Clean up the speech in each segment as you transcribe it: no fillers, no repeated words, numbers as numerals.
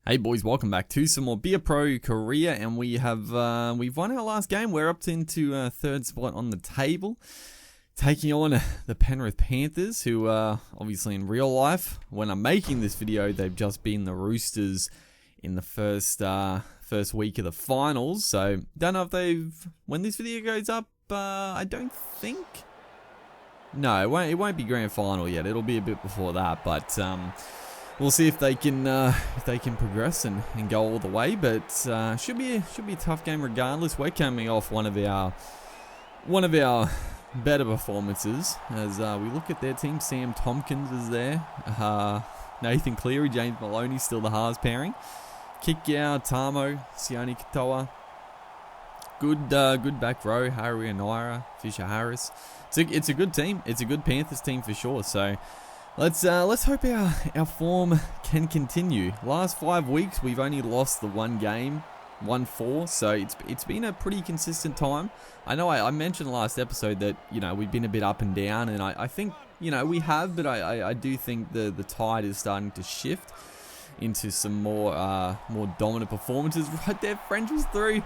Hey boys, welcome back to some more Be A Pro Korea, and we've won our last game. We're up into third spot on the table, taking on the Penrith Panthers, who obviously in real life, when I'm making this video, they've just been the Roosters in the first week of the finals. So don't know if when this video goes up, I don't think. No, it won't be grand final yet. It'll be a bit before that, but we'll see if they can progress and go all the way. But should be a tough game regardless. We're coming off one of our better performances as we look at their team. Sam Tompkins is there. Nathan Cleary, James Maloney still the halves pairing. Kikau, Tamo, Sione Katoa. Good back row. Harry Naira, Fisher Harris. It's a good team. It's a good Panthers team for sure. So let's hope our form can continue. Last 5 weeks we've only lost the one game, 1-4. So it's been a pretty consistent time. I know I mentioned last episode that we've been a bit up and down, and I think we have, but I do think the tide is starting to shift into some more dominant performances. Right there, French was through.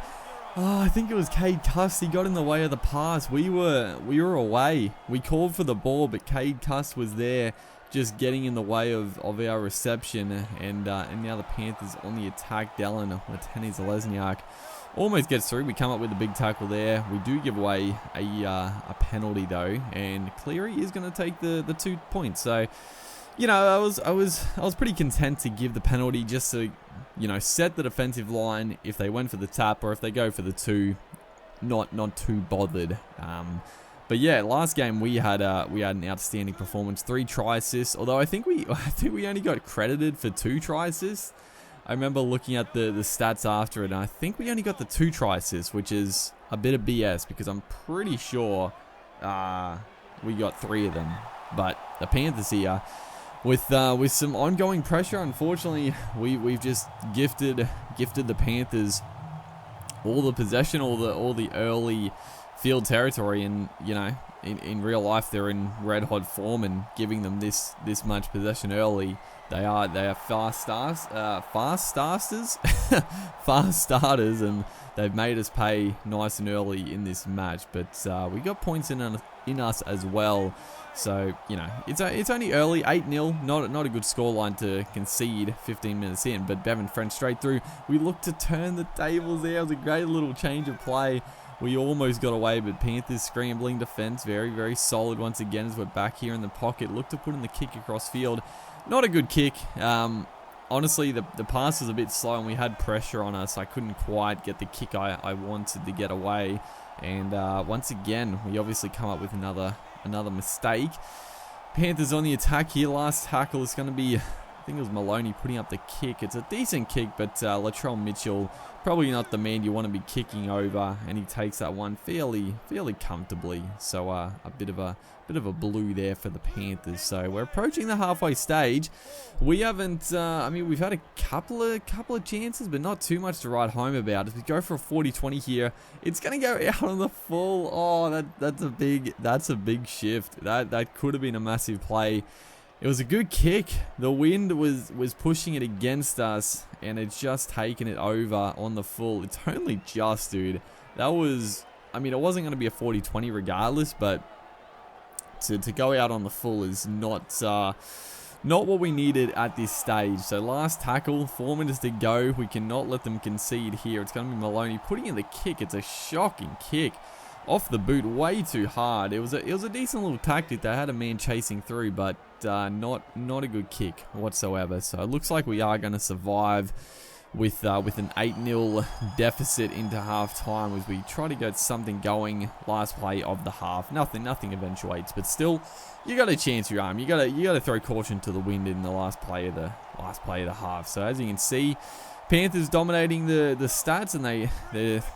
Oh, I think it was Cade Cuss. He got in the way of the pass. We were away. We called for the ball, but Cade Cuss was there, just getting in the way of our reception. And now the Panthers on the attack. Dallin or Tenny Zalesniak almost gets through. We come up with a big tackle there. We do give away a penalty though, and Cleary is going to take the 2 points. So I was pretty content to give the penalty just to set the defensive line if they went for the tap, or if they go for the 2, not too bothered. But yeah, last game we had an outstanding performance, 3 try assists. Although I think we only got credited for 2 try assists. I remember looking at the stats after it, and I think we only got the 2 try assists, which is a bit of BS because I'm pretty sure we got 3 of them. But the Panthers here, with some ongoing pressure, unfortunately, we've just gifted the Panthers all the possession, all the early field territory, and in real life they're in red hot form, and giving them this much possession early, they are fast starters, and they've made us pay nice and early in this match. But we got points in us as well. So, it's only early, 8-0, not a good scoreline to concede 15 minutes in, but Bevan French straight through. We looked to turn the tables there. It was a great little change of play. We almost got away, but Panthers scrambling defense, very, very solid once again as we're back here in the pocket. Look to put in the kick across field. Not a good kick. Honestly, the pass was a bit slow and we had pressure on us. I couldn't quite get the kick I wanted to get away. And once again, we obviously come up with another mistake. Panthers on the attack here. Last tackle is going to be, I think it was Maloney putting up the kick. It's a decent kick, but Latrell Mitchell, probably not the man you want to be kicking over, and he takes that one fairly comfortably. So a bit of a blue there for the Panthers. So we're approaching the halfway stage. We haven't. We've had a couple of chances, but not too much to write home about. If we go for a 40-20 here, it's going to go out on the full. Oh, that's a big shift. That could have been a massive play. It was a good kick. The wind was pushing it against us, and it's just taken it over on the full. It's only just, dude. That was, it wasn't going to be a 40-20 regardless, but to go out on the full is not what we needed at this stage. So last tackle, 4 minutes to go. We cannot let them concede here. It's going to be Maloney putting in the kick. It's a shocking kick. Off the boot, way too hard. It was a decent little tactic. They had a man chasing through, but not a good kick whatsoever. So it looks like we are going to survive with an 8-0 deficit into half time as we try to get something going. Last play of the half, nothing eventuates, but still, you got to chance your arm. You got to throw caution to the wind in the last play of the half. So as you can see, Panthers dominating the stats, and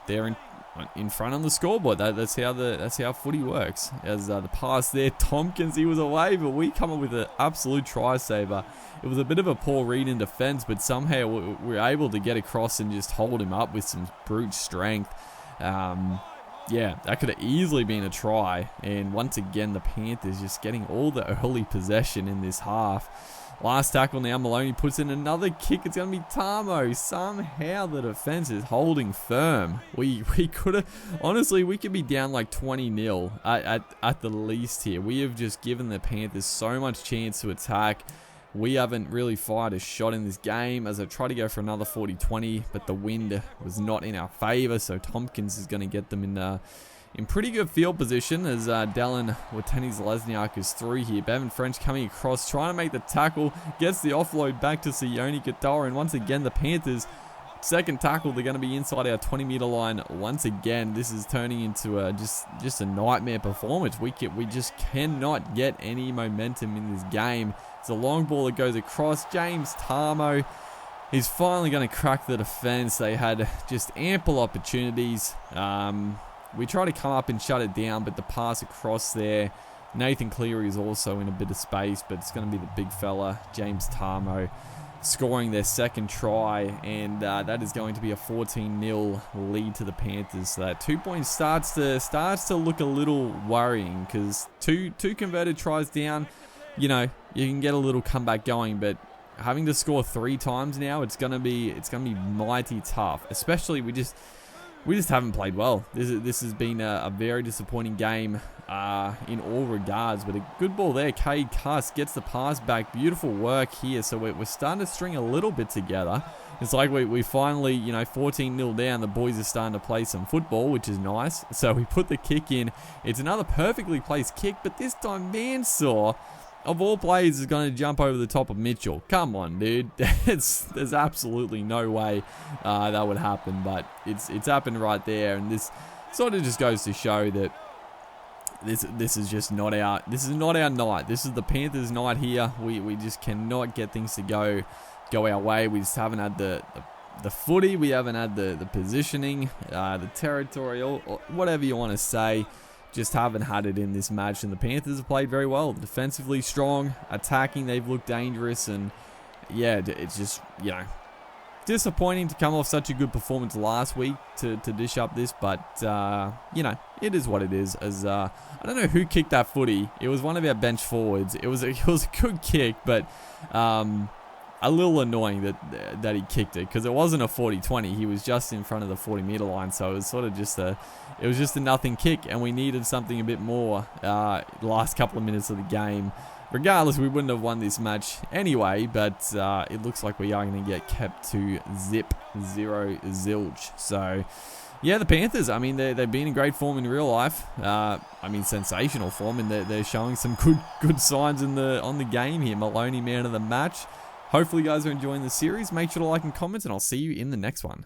they're in front on the scoreboard. That's how footy works. As the pass there, Tompkins, he was away, but we come up with an absolute try saver. It was a bit of a poor read in defense, but somehow we were able to get across and just hold him up with some brute strength. Yeah, that could have easily been a try. And once again, the Panthers just getting all the early possession in this half. Last tackle now, Maloney puts in another kick. It's going to be Tamo. Somehow the defense is holding firm. We could have, honestly, we could be down like 20-0 at the least here. We have just given the Panthers so much chance to attack. We haven't really fired a shot in this game as I try to go for another 40-20, but the wind was not in our favor, so Tompkins is going to get them in pretty good field position as Dallin Wateni-Zelezniak is through here. Bevan French coming across, trying to make the tackle, gets the offload back to Sione Katoa, and once again the Panthers, second tackle, they're going to be inside our 20-meter line once again. This is turning into just a nightmare performance. We just cannot get any momentum in this game. It's a long ball that goes across. James Tamo is finally going to crack the defense. They had just ample opportunities. We try to come up and shut it down, but the pass across there, Nathan Cleary is also in a bit of space, but it's going to be the big fella, James Tamo, scoring their second try, and that is going to be a 14-0 lead to the Panthers. So that 2 points starts to look a little worrying because two converted tries down, you know, you can get a little comeback going, but having to score 3 times now, it's gonna be mighty tough. Especially we just haven't played well. This has been a very disappointing game in all regards. But a good ball there. Cade Cuss gets the pass back. Beautiful work here. So we're starting to string a little bit together. It's like we finally, you know, 14-0 down. The boys are starting to play some football, which is nice. So we put the kick in. It's another perfectly placed kick, but this time Mansour, of all players, is going to jump over the top of Mitchell. Come on, dude. There's absolutely no way that would happen, but it's happened right there, and this sort of just goes to show that this is just not our night. This is the Panthers' night here. We just cannot get things to go our way. We just haven't had the footy. We haven't had the positioning, the territorial, or whatever you want to say. Just haven't had it in this match, and the Panthers have played very well. Defensively strong, attacking, they've looked dangerous, and yeah, it's just, you know, disappointing to come off such a good performance last week to dish up this, but you know, it is what it is. As I don't know who kicked that footy. It was one of our bench forwards. It was a good kick, but a little annoying that he kicked it, because it wasn't a 40-20. He was just in front of the 40-meter line, so it was sort of just a nothing kick, and we needed something a bit more last couple of minutes of the game. Regardless, we wouldn't have won this match anyway, but it looks like we are going to get kept to 0 zilch. So yeah, the Panthers, I mean, they've been in great form in real life. I mean, sensational form, and they're showing some good signs on the game here. Maloney, man of the match. Hopefully you guys are enjoying the series. Make sure to like and comment, and I'll see you in the next one.